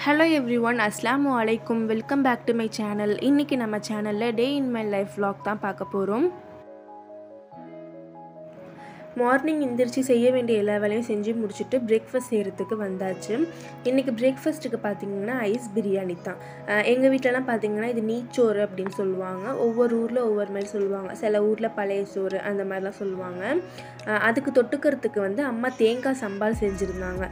Hello everyone, Assalamu alaikum. Welcome back to my channel. இன்னைக்கு நம்ம சேனல்ல டே இன் மை லைஃப் vlog தான் பார்க்க போறோம். மார்னிங் எந்திரிச்சு செய்ய வேண்டிய எல்லா வேலையும் செஞ்சு முடிச்சிட்டு பிரேக்ஃபாஸ்ட் செய்யறதுக்கு வந்தாச்சு. இன்னைக்கு பிரேக்ஃபாஸ்ட்டுக்கு பாத்தீங்கன்னா ஐஸ் பிரியாணி தான். எங்க வீட்லலாம் பாத்தீங்கன்னா இது நீச்சோறு அப்படினு சொல்லுவாங்க. ஒவ்வொரு ஊர்ல ஒவ்வொரு மாதிரி சொல்லுவாங்க. சில ஊர்ல பழைய சோறு அந்த மாதிரிலாம் சொல்லுவாங்க. அதுக்கு தொட்டுக்கிறதுக்கு வந்து அம்மா தேங்காய் சம்பால் செஞ்சிருந்தாங்க.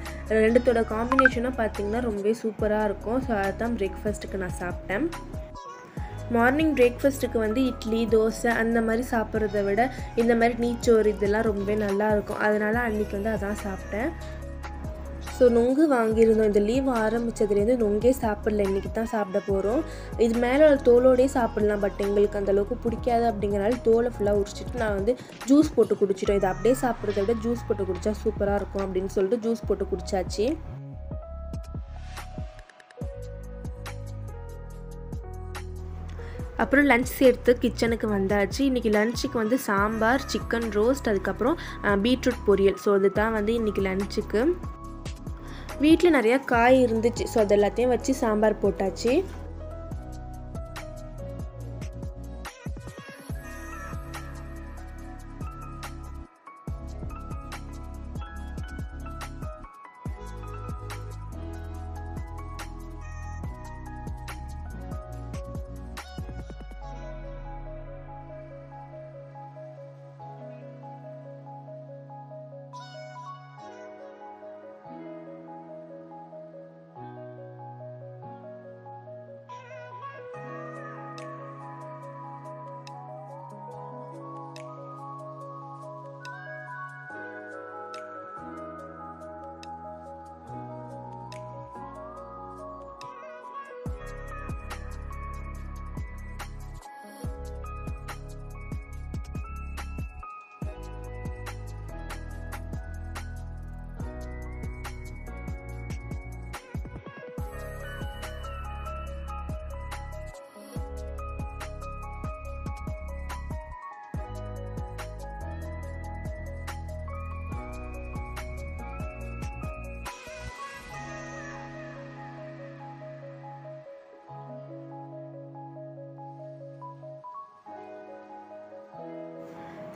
ரெண்டுத்தோட காம்பினேஷனும் பாத்தீங்கன்னா ரொம்பவே சூப்பரா இருக்கும். ஸோ அதான் பிரேக்ஃபாஸ்ட்டுக்கு நான் சாப்பிட்டேன். மார்னிங் பிரேக்ஃபாஸ்ட்டுக்கு வந்து இட்லி தோசை அந்த மாதிரி சாப்பிட்றத விட இந்த மாதிரி நீச்சோறு இதெல்லாம் ரொம்ப நல்லாயிருக்கும். அதனால் அன்றைக்கி வந்து அதான் சாப்பிட்டேன். ஸோ நொங்கு வாங்கியிருந்தோம். இந்த லீவ் ஆரம்பித்ததுலேருந்து நொங்கே சாப்பிடல. இன்றைக்கி தான் சாப்பிட போகிறோம். இது மேலே தோலோடையே சாப்பிட்லாம். பட் எங்களுக்கு அந்தளவுக்கு பிடிக்காது அப்படிங்கிறனால தோலை ஃபுல்லாக உரிச்சிட்டு நான் வந்து ஜூஸ் போட்டு குடிச்சிட்டோம். இதை அப்படியே சாப்பிட்றத விட ஜூஸ் போட்டு குடித்தா சூப்பராக இருக்கும் அப்படின்னு சொல்லிட்டு ஜூஸ் போட்டு குடித்தாச்சு. அப்புறம் லஞ்ச் சேர்த்து கிச்சனுக்கு வந்தாச்சு. இன்றைக்கி லஞ்சுக்கு வந்து சாம்பார், சிக்கன் ரோஸ்ட், அதுக்கப்புறம் பீட்ரூட் பொரியல். ஸோ அதுதான் வந்து இன்றைக்கி லஞ்சுக்கு. வீட்டில் நிறையா காய் இருந்துச்சு. ஸோ அது எல்லாத்தையும் வச்சு சாம்பார் போட்டாச்சு.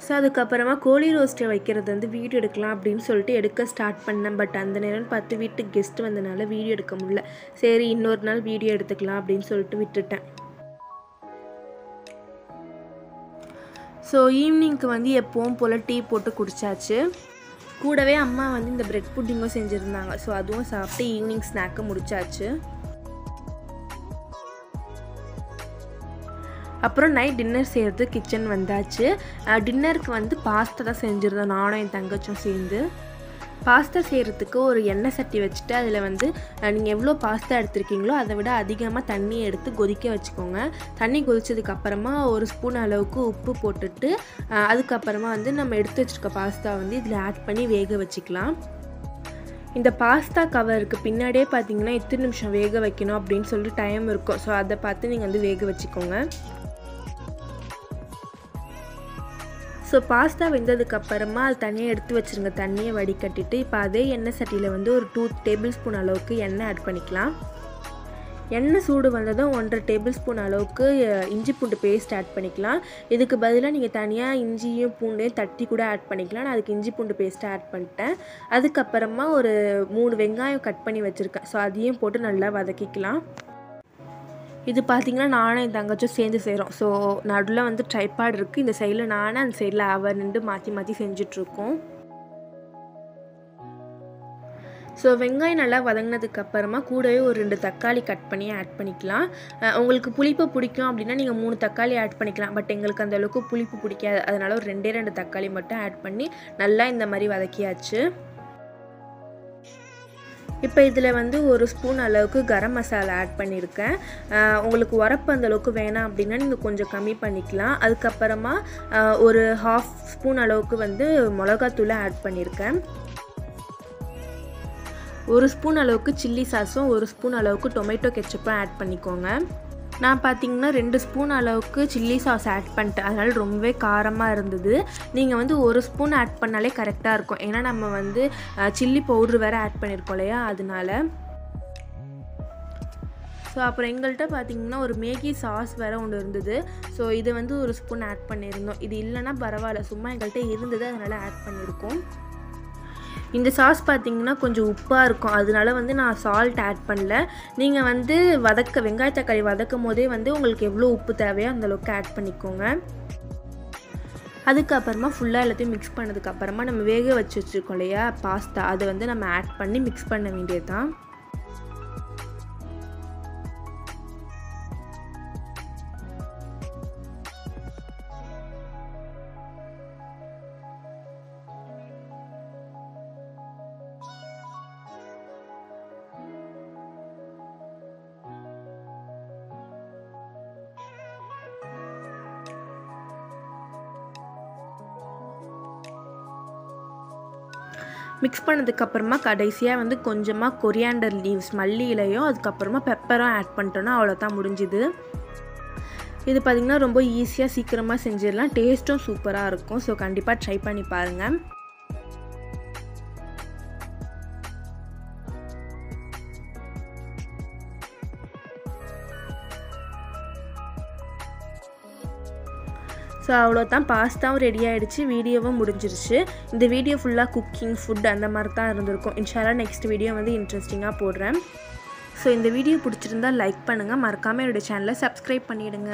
ஸோ அதுக்கப்புறமா கோழி ரோஸ்ட்டை வைக்கிறது வந்து வீடியோ எடுக்கலாம் அப்படின்னு சொல்லிட்டு எடுக்க ஸ்டார்ட் பண்ணேன். பட் அந்த நேரம்னு பார்த்து வீட்டுக்கு கெஸ்ட் வந்தனால வீடியோ எடுக்க முடியல. சரி இன்னொரு நாள் வீடியோ எடுத்துக்கலாம் அப்படின்னு சொல்லிட்டு விட்டுட்டேன். ஸோ ஈவினிங்க்கு வந்து எப்பவும் போல் டீ போட்டு குடித்தாச்சு. கூடவே அம்மா வந்து இந்த பிரெட் புட்டிங்கும் செஞ்சுருந்தாங்க. ஸோ அதுவும் சாப்பிட்டு ஈவினிங் ஸ்நாக்கை முடிச்சாச்சு. அப்புறம் நைட் டின்னர் செய்கிறது கிச்சன் வந்தாச்சு. டின்னருக்கு வந்து பாஸ்தா தான் செஞ்சுருந்தோம் நானும் என் தங்கச்சும் சேர்ந்து. பாஸ்தா செய்கிறதுக்கு ஒரு எண்ணெய் சட்டி வச்சுட்டு அதில் வந்து நீங்கள் எவ்வளோ பாஸ்தா எடுத்துருக்கீங்களோ அதை விட அதிகமாக தண்ணியை எடுத்து கொதிக்க வச்சுக்கோங்க. தண்ணி கொதிச்சதுக்கப்புறமா ஒரு ஸ்பூன் அளவுக்கு உப்பு போட்டுட்டு அதுக்கப்புறமா வந்து நம்ம எடுத்து வச்சுருக்க பாஸ்தா வந்து இதில் ஆட் பண்ணி வேக வச்சுக்கலாம். இந்த பாஸ்தா கவருக்கு பின்னாடியே பார்த்தீங்கன்னா எத்தனை நிமிஷம் வேக வைக்கணும் அப்படின்னு சொல்லிட்டு டைம் இருக்கும். ஸோ அதை பார்த்து நீங்கள் வந்து வேக வச்சுக்கோங்க. ஸோ பாஸ்தா வெந்ததுக்கப்புறமா அது தனியாக எடுத்து வச்சுருங்க. தண்ணியை வடிகட்டிட்டு இப்போ அதே எண்ணெய் சட்டியில் வந்து ஒரு 2 டேபிள் ஸ்பூன் அளவுக்கு எண்ணெய் ஆட் பண்ணிக்கலாம். எண்ணெய் சூடு வந்ததும் 1.5 டேபிள் ஸ்பூன் அளவுக்கு இஞ்சி பூண்டு பேஸ்ட் ஆட் பண்ணிக்கலாம். இதுக்கு பதிலாக நீங்கள் தனியாக இஞ்சியும் பூண்டையும் தட்டி கூட ஆட் பண்ணிக்கலாம். நான் அதுக்கு இஞ்சி பூண்டு பேஸ்ட்டை ஆட் பண்ணிட்டேன். அதுக்கப்புறமா ஒரு 3 வெங்காயம் கட் பண்ணி வச்சுருக்கேன். ஸோ அதையும் போட்டு நல்லா வதக்கிக்கலாம். இது பார்த்திங்கன்னா நானும் என் தங்கச்சும் சேர்ந்து செய்கிறோம். ஸோ நடுவில் வந்து ட்ரைபாட் இருக்குது. இந்த சைடில் நானும் அந்த சைடில் அவர் நின்று மாற்றி செஞ்சிட்ருக்கோம். ஸோ வெங்காயம் நல்லா வதங்கினதுக்கப்புறமா கூடவே ஒரு 2 தக்காளி கட் பண்ணி ஆட் பண்ணிக்கலாம். உங்களுக்கு புளிப்பு பிடிக்கும் அப்படின்னா நீங்கள் 3 தக்காளி ஆட் பண்ணிக்கலாம். பட் எங்களுக்கு அந்தளவுக்கு புளிப்பு பிடிக்காது. அதனால் ஒரு 2 தக்காளி மட்டும் ஆட் பண்ணி நல்லா இந்த மாதிரி வதக்கியாச்சு. இப்போ இதில் வந்து ஒரு ஸ்பூன் அளவுக்கு கரம் மசாலா ஆட் பண்ணியிருக்கேன். உங்களுக்கு உரப்பு அந்தளவுக்கு வேணாம் அப்படின்னா நீங்கள் கொஞ்சம் கம்மி பண்ணிக்கலாம். அதுக்கப்புறமா ஒரு 1/2 ஸ்பூன் அளவுக்கு வந்து மிளகாத்தூளை ஆட் பண்ணியிருக்கேன். 1 ஸ்பூன் அளவுக்கு சில்லி சாஸும் 1 ஸ்பூன் அளவுக்கு டொமேட்டோ கெச்சப்பும் ஆட் பண்ணிக்கோங்க. நான் பார்த்தீங்கன்னா 2 ஸ்பூன் அளவுக்கு சில்லி சாஸ் ஆட் பண்ணிட்டேன். அதனால ரொம்பவே காரமாக இருந்தது. நீங்கள் வந்து 1 ஸ்பூன் ஆட் பண்ணாலே கரெக்டாக இருக்கும். ஏன்னா நம்ம வந்து சில்லி பவுட்ரு வேறு ஆட் பண்ணியிருக்கோம் இல்லையா, அதனால. ஸோ அப்புறம் எங்கள்கிட்ட பார்த்திங்கன்னா ஒரு மேகி சாஸ் வேறு ஒன்று இருந்தது. ஸோ இதை வந்து ஒரு ஸ்பூன் ஆட் பண்ணியிருந்தோம். இது இல்லைன்னா பரவாயில்ல, சும்மா எங்கள்கிட்ட இருந்தது, அதனால் ஆட் பண்ணியிருக்கோம். இந்த சாஸ் பார்த்திங்கன்னா கொஞ்சம் உப்பாக இருக்கும், அதனால வந்து நான் சால்ட் ஆட் பண்ணல. நீங்கள் வந்து வெங்காய தக்காளி வதக்கும் போதே வந்து உங்களுக்கு எவ்வளோ உப்பு தேவையோ அந்தளவுக்கு ஆட் பண்ணிக்கோங்க. அதுக்கப்புறமா ஃபுல்லாக எல்லாத்தையும் மிக்ஸ் பண்ணதுக்கப்புறமா நம்ம வேக வச்சுருக்கோம் இல்லையா பாஸ்தா, அதை வந்து நம்ம ஆட் பண்ணி மிக்ஸ் பண்ண வேண்டியது தான். மிக்ஸ் பண்ணதுக்கப்புறமா கடைசியாக வந்து கொஞ்சமாக கொரியாண்டர் லீவ்ஸ், மல்லி இலையும் அதுக்கப்புறமா பெப்பரும் ஆட் பண்ணிட்டோன்னா அவ்வளோதான் முடிஞ்சுது. இது பார்த்திங்கன்னா ரொம்ப ஈஸியாக சீக்கிரமாக செஞ்சிடலாம், டேஸ்ட்டும் சூப்பராக இருக்கும். ஸோ கண்டிப்பாக ட்ரை பண்ணி பாருங்கள். ஸோ அவ்வளோதான், பாஸ்தாவும் ரெடி ஆகிடுச்சு, வீடியோவும் முடிஞ்சிருச்சு. இந்த வீடியோ ஃபுல்லாக குக்கிங், ஃபுட் அந்த மாதிரி தான் இருந்திருக்கும். இன்ஷால்லா நெக்ஸ்ட் வீடியோ வந்து இன்ட்ரெஸ்டிங்காக போடுறேன். ஸோ இந்த வீடியோ பிடிச்சிருந்தால் லைக் பண்ணுங்கள், மறக்காமல் என்னோடய சேனலை சப்ஸ்கிரைப் பண்ணிவிடுங்க.